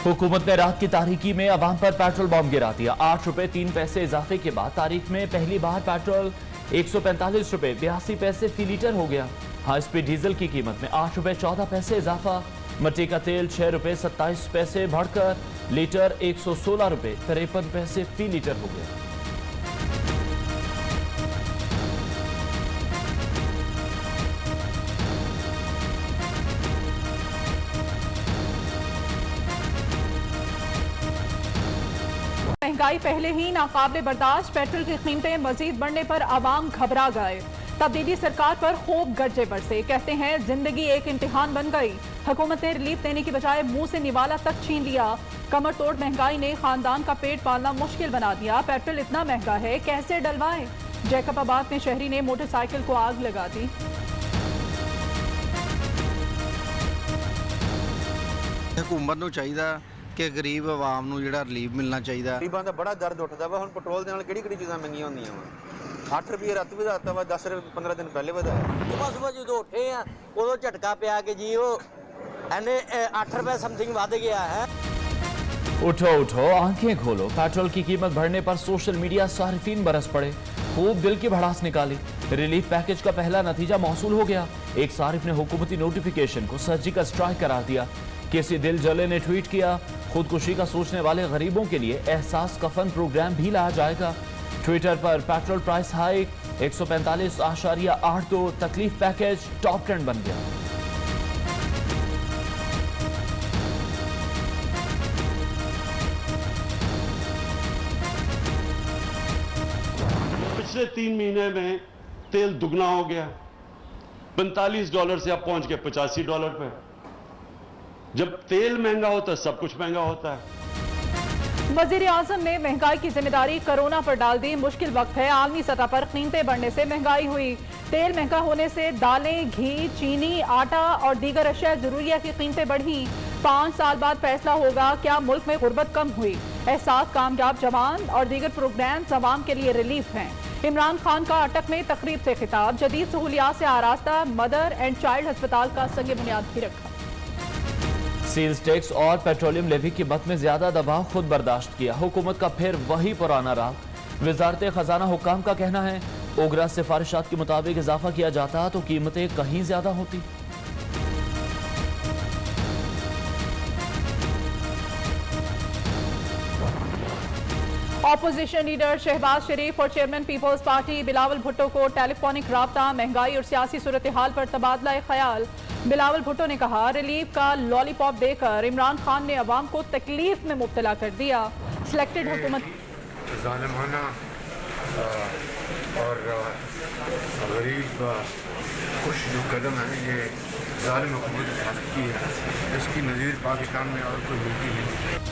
हुकूमत ने रात की तारीकी में अवाम पर पेट्रोल बम गिरा दिया। 8 रुपए 3 पैसे इजाफे के बाद तारीख में पहली बार पेट्रोल 145 रुपए 82 पैसे फी लीटर हो गया। हाई स्पीड डीजल की कीमत में 8 रुपए 14 पैसे इजाफा। मट्टी का तेल 6 रुपए 27 पैसे बढ़कर लीटर 116 रुपए 53 पैसे फी लीटर हो गया। महंगाई पहले ही नाकाबिले बर्दाश्त, पेट्रोल की कीमतें मजीद बढ़ने पर आवाम घबरा गए। तब्दीली सरकार पर खूब गर्जे बरसे। कहते हैं जिंदगी एक इम्तिहान बन गई। हुकूमत ने रिलीफ देने की बजाय मुंह से निवाला तक छीन लिया। कमर तोड़ महंगाई ने खानदान का पेट पालना मुश्किल बना दिया। पेट्रोल इतना महंगा है, कैसे डलवाएं? जैकबाबाद में शहरी ने मोटरसाइकिल को आग लगा दी। हुकूमत ਨੂੰ ਚਾਹੀਦਾ ਕਿ ਗਰੀਬ ਆਵਾਮ ਨੂੰ ਜਿਹੜਾ ਰਿਲੀਫ ਮਿਲਣਾ ਚਾਹੀਦਾ। ਗਰੀਬਾਂ ਦਾ ਬੜਾ ਦਰਦ ਉੱਠਦਾ ਵਾ। ਹੁਣ ਪੈਟਰੋਲ ਦੇ ਨਾਲ ਕਿਹੜੀ ਚੀਜ਼ਾਂ ਮਹਿੰਗੀਆਂ ਹੁੰਦੀਆਂ ਵਾ। 8 ਰੁਪਏ ਰਾਤ ਵਧਾਤਾ ਵਾ, 10 ਰੁਪਏ 15 ਦਿਨ ਪਹਿਲੇ ਵਧਾਇਆ। ਸੁਬਹ ਜਦੋਂ ਉੱਠੇ ਆ ਉਦੋਂ ਝਟਕਾ ਪਿਆ ਕਿ ਜੀ ਉਹ ਇਹਨੇ 8 रुपए समथिंग बढ़ गया है। उठो उठो आंखें खोलो। पेट्रोल की कीमत बढ़ने पर सोशल मीडिया सारिफीन बरस पड़े, खूब दिल की भड़ास निकाली। रिलीफ पैकेज का पहला नतीजा मौसूल हो गया। एक सारिफ ने हुकूमती नोटिफिकेशन को सर्जिकल स्ट्राइक करार दिया। किसी दिल जले ने ट्वीट किया, खुदकुशी का सोचने वाले गरीबों के लिए एहसास कफन प्रोग्राम भी लाया जाएगा। ट्विटर पर पेट्रोल प्राइस हाइक 145.82 तकलीफ पैकेज टॉप ट्रेंड बन गया। पिछले 3 महीने में तेल दुगना हो गया। $45 से अब पहुंच गए $85 पे। जब तेल महंगा होता है सब कुछ महंगा होता है। वजीर आजम ने महंगाई की जिम्मेदारी कोरोना पर डाल दी। मुश्किल वक्त है, आलमी सतह पर कीमतें बढ़ने से महंगाई हुई। तेल महंगा होने से दालें, घी, चीनी, आटा और दीगर अशिया जरूरिया की कीमतें बढ़ी। 5 साल बाद फैसला होगा क्या मुल्क में गुर्बत कम हुई। एहसास कामयाब जवान और दीगर प्रोग्राम अवाम के लिए रिलीफ हैं। इमरान खान का अटक में तकरीब से खिताब। जदीद सहूलियात से आरास्ता मदर एंड चाइल्ड अस्पताल का संग बुनियाद भी रखा। सेल्स टैक्स और पेट्रोलियम लेवी की मद में ज्यादा दबाव खुद बर्दाश्त किया। हुकूमत का फिर वही पुराना राग। वजारत खजाना हुक्काम का कहना है ओगरा सिफारिशात के मुताबिक इजाफा किया जाता तो कीमतें कहीं ज्यादा होती। ऑपोजिशन लीडर शहबाज शरीफ और चेयरमैन पीपल्स पार्टी बिलावल भुट्टो को टेलीफोनिक राब्ता, महंगाई और सियासी सूरत हाल पर तबादला ख्याल। बिलावल भुट्टो ने कहा रिलीफ का लॉलीपॉप देकर इमरान खान ने अवाम को तकलीफ में मुब्तला कर दिया। सिलेक्टेड हुकूमत ज़ालिमाना और गरीब कुछ जो कदम है ये ज़ालिम हुकूमत की है, इसकी नज़ीर पाकिस्तान में और कोई मिलती नहीं।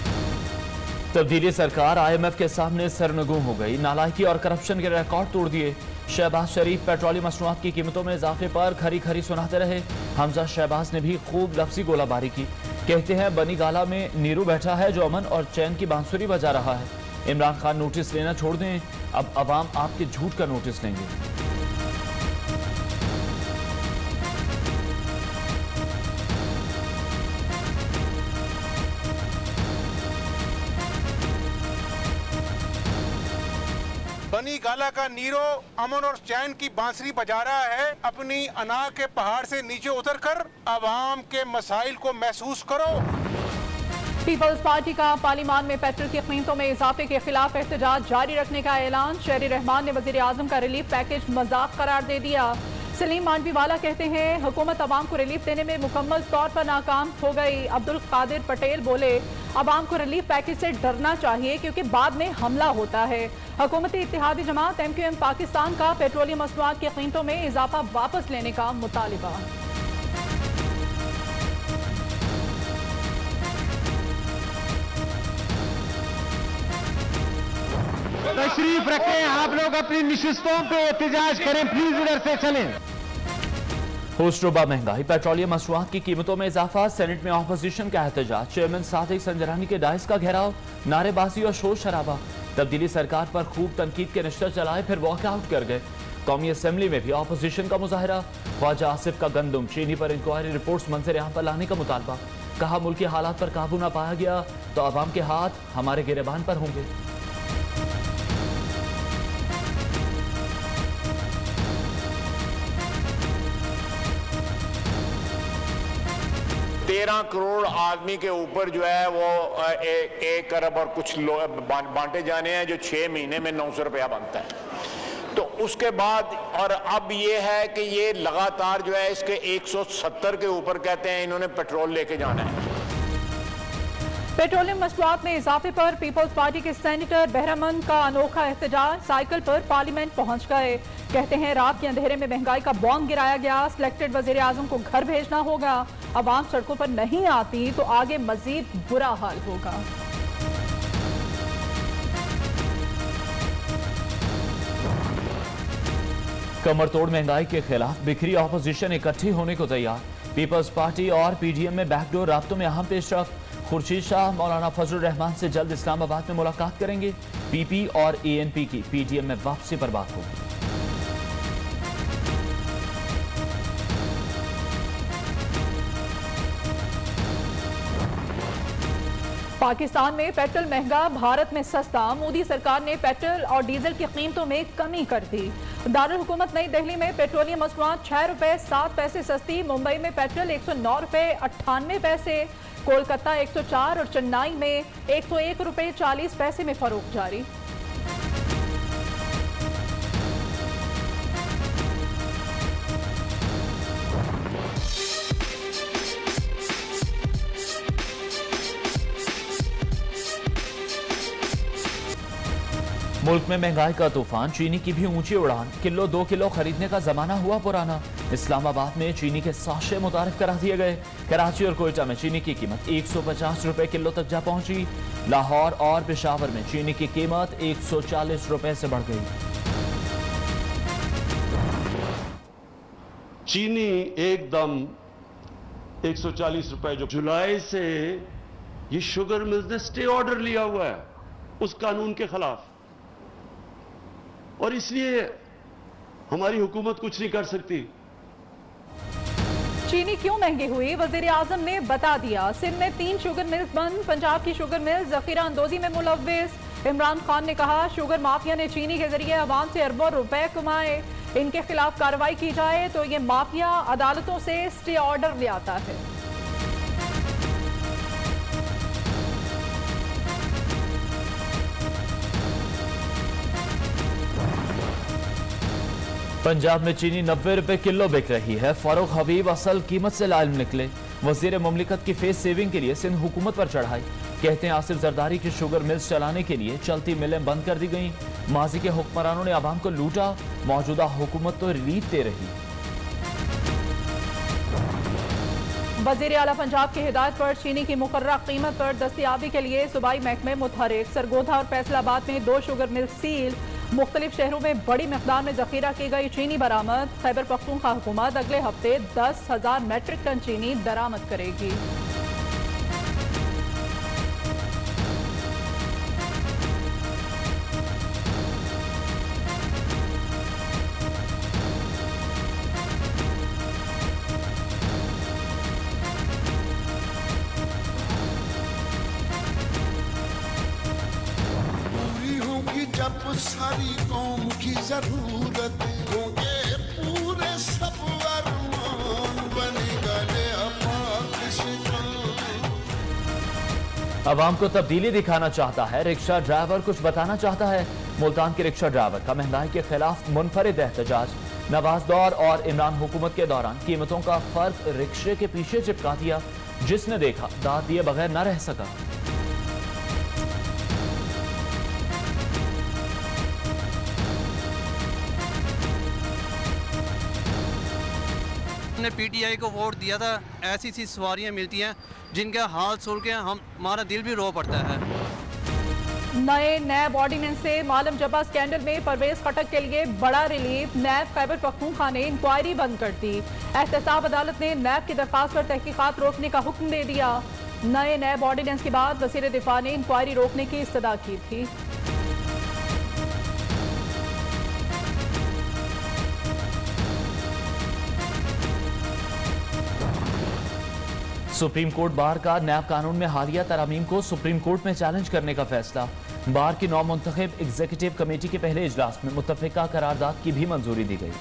तब्दीली सरकार IMF के सामने सरनगू हो गई। नालायकी और करप्शन के रिकॉर्ड तोड़ दिए। शहबाज शरीफ पेट्रोलियम मसनूआत की कीमतों में इजाफे पर खरी खरी सुनाते रहे। हमजा शहबाज ने भी खूब लफ्जी गोलाबारी की। कहते हैं बनी गाला में नीरू बैठा है जो अमन और चैन की बांसुरी बजा रहा है। इमरान खान नोटिस लेना छोड़ दें, अब अवाम आपके झूठ का नोटिस लेंगे। बनी गाला का नीरो अमन और चैन की बांसुरी बजा रहा है। अपनी अना के पहाड़ से नीचे उतरकर आवाम के मसाइल को महसूस करो। पीपल्स पार्टी का पार्लियामान में पेट्रोल की कीमतों में इजाफे के खिलाफ एहतजाज जारी रखने का ऐलान। शहरी रहमान ने वजीर आजम का रिलीफ पैकेज मजाक करार दे दिया। सलीम मांडवीवाला कहते हैं हुकूमत अवाम को रिलीफ देने में मुकम्मल तौर पर नाकाम हो गई। अब्दुल कादिर पटेल बोले अवाम को रिलीफ पैकेज से डरना चाहिए क्योंकि बाद में हमला होता है। हुकूमती इत्तेहादी जमात MQM पाकिस्तान का पेट्रोलियम मसनूआत की कीमतों में इजाफा वापस लेने का मुतालिबा। तशरीफ रखें, आप लोग अपनी निशिस्तों पे एहतजाज करें, प्लीज इधर से चलें। होशरुबा महंगाई, पेट्रोलियम मसनूआत की कीमतों में इजाफा, सेनेट में ऑपोजिशन का एहतजाज, चेयरमैन सादिक संजरानी के डाइस का घेराव, नारेबाजी और शोर शराबा। तब्दीली सरकार पर खूब तनकीद के निश्तर चलाए फिर वॉकआउट कर गए। कौमी असम्बली में भी ऑपोजिशन का मुजाहरा। ख्वाजा आसिफ का गंदम चीनी पर इंक्वायरी रिपोर्ट्स मंजर यहाँ पर लाने का मुतालबा। कहा मुल्क के हालात पर काबू ना पाया गया तो अवाम के हाथ हमारे गिरेबान पर होंगे। 13 करोड़ आदमी के ऊपर जो है वो 1 अरब और कुछ बांटे जाने हैं, जो 6 महीने में 900 रुपया बनता है। तो उसके बाद और अब ये है कि ये लगातार जो है इसके 170 के ऊपर कहते हैं इन्होंने पेट्रोल लेके जाना है। पेट्रोलियम मसनूआत में इजाफे पर पीपल्स पार्टी के सेनेटर बहरामंद का अनोखा एहतजाज, साइकिल पर पार्लियामेंट पहुंच गए। कहते हैं रात के अंधेरे में महंगाई का बॉम्ब गिराया गया, सिलेक्टेड वजीर आजम को घर भेजना होगा। अवाम सड़कों पर नहीं आती तो आगे मजीद बुरा हाल होगा। कमर तोड़ महंगाई के खिलाफ बिखरी ऑपोजिशन इकट्ठी होने को तैयार। पीपल्स पार्टी और पीडीएम में बैकडोर राब्तों में अहम पेशरफ। खुर्शीद शाह मौलाना फजलुर रहमान से जल्द इस्लामाबाद में मुलाकात करेंगे। पीपी और एएनपी की पीडीएम में वापसी पर बात होगी। पाकिस्तान में पेट्रोल महंगा, भारत में सस्ता। मोदी सरकार ने पेट्रोल और डीजल की कीमतों में कमी कर दी। दारुल हुकूमत नई दिल्ली में पेट्रोलियम मसनूआत 6 रुपए 7 पैसे सस्ती। मुंबई में पेट्रोल 109 रुपए 98 पैसे, कोलकाता 104 और चेन्नई में 101 रुपए 40 पैसे में फरोख्त जारी। मुल्क में महंगाई का तूफान, चीनी की भी ऊंची उड़ान। किलो 2 किलो खरीदने का जमाना हुआ पुराना। इस्लामाबाद में चीनी के साशे मुतारिफ करा दिए गए। कराची और कोयटा में चीनी की कीमत 150 रुपए किलो तक जा पहुंची। लाहौर और पेशावर में चीनी की कीमत 140 रुपए से बढ़ गई। चीनी एकदम 140 रुपए, जो जुलाई से ये शुगर मिल्स ने स्टे ऑर्डर लिया हुआ है उस कानून के खिलाफ, और इसलिए हमारी हुकूमत कुछ नहीं कर सकती। चीनी क्यों महंगी हुई, वजीर आजम ने बता दिया। सिंध में 3 शुगर मिल्स बंद, पंजाब की शुगर मिल जखीरा अंदोजी में मुलव्विस। इमरान खान ने कहा शुगर माफिया ने चीनी के जरिए अवाम से अरबों रुपए कमाए, इनके खिलाफ कार्रवाई की जाए तो ये माफिया अदालतों से स्टे ऑर्डर ले आता है। पंजाब में चीनी 90 रुपए किलो बिक रही है। फारूक हबीब असल कीमत से लाइल निकले। वजीर मुमलिकत की फेस सेविंग के लिए सिंध हुकूमत पर चढ़ाई। कहते हैं आसिफ जरदारी की शुगर मिल्स चलाने के लिए चलती मिलें बंद कर दी गई। माजी के हुक्मरानों ने आवाम को लूटा, मौजूदा हुकूमत तो रिलीफ दे रही। वजीर आला पंजाब की हिदायत पर चीनी की मुकर्रर कीमत पर दस्तयाबी के लिए सूबाई महकमे मुतहरिक। सरगोधा और फैसलाबाद में 2 शुगर मिल सील। मुख्तलिफ शहरों में बड़ी मिकदार में जखीरा की गई चीनी बरामद। खैबर पख्तूनख्वा हुकूमत अगले हफ्ते 10,000 मैट्रिक टन चीनी दरामद करेगी। जब सारी कौम की जरूरत होंगे पूरे सब अरमान बनेगा अवाम को तब्दीली दिखाना चाहता है। रिक्शा ड्राइवर कुछ बताना चाहता है। मुल्तान के रिक्शा ड्राइवर का महंगाई के खिलाफ मुनफरिद एहतजाज। नवाज दौर और इमरान हुकूमत के दौरान कीमतों का फर्क रिक्शे के पीछे चिपका दिया। जिसने देखा दाद दिए बगैर न रह सका। हमने पीटीआई को वोट दिया था। ऐसी सी सवारियां मिलती हैं जिनका हाल सुन के हमारा दिल भी रो पड़ता है। नए नैब ऑर्डिनेंस से मालम जबा स्कैंडल में परवेज खटक के लिए बड़ा रिलीफ। नैब खैबर पख्तूनख्वा ने इंक्वायरी बंद कर दी। एहतसाब अदालत ने नैब की दरखास्त पर तहकीकात रोकने का हुक्म दे दिया। नए नैब ऑर्डिनेंस के बाद वज़ीर दिफा ने इंक्वायरी रोकने की इस्तदा की थी। सुप्रीम कोर्ट बार का नैब कानून में हालिया तरामीम को सुप्रीम कोर्ट में चैलेंज करने का फैसला। बार की नौ मुंतखब एग्जीक्यूटिव कमेटी के पहले इजलास में मुत्तफिका करारदाद की भी मंजूरी दी गई।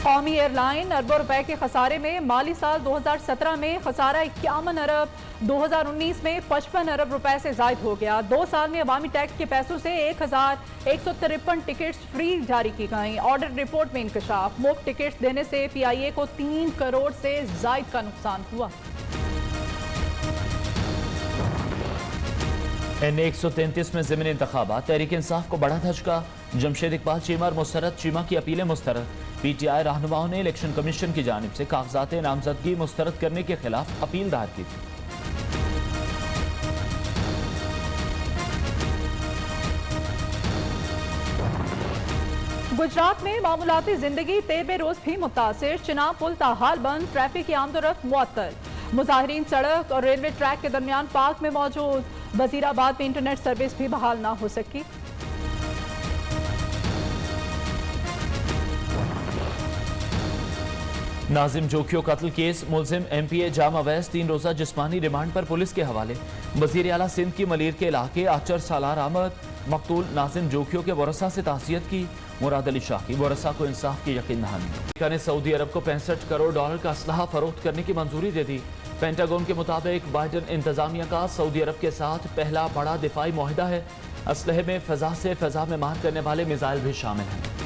कौमी एयरलाइन अरबों रुपए के खसारे में, माली साल 2017 में खसारा 51 अरब, 2019 में 55 अरब रुपए से जायद हो गया। 2 साल में अवामी टैक्स के पैसों से 1153 टिकट्स फ्री जारी की गई। ऑडिट रिपोर्ट में इंकशाफ, मुफ्त टिकट्स देने से PIA को 3 करोड़ से जायद का नुकसान हुआ। N133 में ज़िमनी इंतखाबात, तहरीक इंसाफ को बड़ा धचका। जमशेद इकबाल चीमा और मुस्तरद चीमा की अपीलें मुस्तरद। PTI रहनुमाओं ने इलेक्शन कमीशन की जानिब से कागजात नामजदगी मुस्तरद करने के खिलाफ अपील दायर की थी। गुजरात में मामूलाती जिंदगी तेरहवें रोज भी मुतासिर। चिनाब पुल ताहाल बंद, ट्रैफिक की आमदोरफ्त मुअत्तल। मुजाहिरीन सड़क और रेलवे ट्रैक के दरमियान पार्क में मौजूद। वजीराबाद में इंटरनेट सर्विस भी बहाल ना हो सकी। नाजिम जोखियो कत्ल केस, मुलजिम MPA जाम अवैस 3 रोजा जिस्मानी रिमांड पर पुलिस के हवाले। वजीर आला सिंध की मलीर के इलाके आचर सालार आमद। मकतूल नाजिम जोखियो के वरसा से तासियत की। मुराद अली शाह की वरसा को इंसाफ की यकीन दहानी। अमेरिका ने सऊदी अरब को $65 करोड़ का असलहा फरोख्त करने की मंजूरी दे दी। पेंटागन के मुताबिक बाइडन इंतजामिया का सऊदी अरब के साथ पहला बड़ा दिफाई मुआहिदा है। असलहे में फ़ज़ा से फ़ज़ा में मार करने वाले मिसाइल भी शामिल हैं।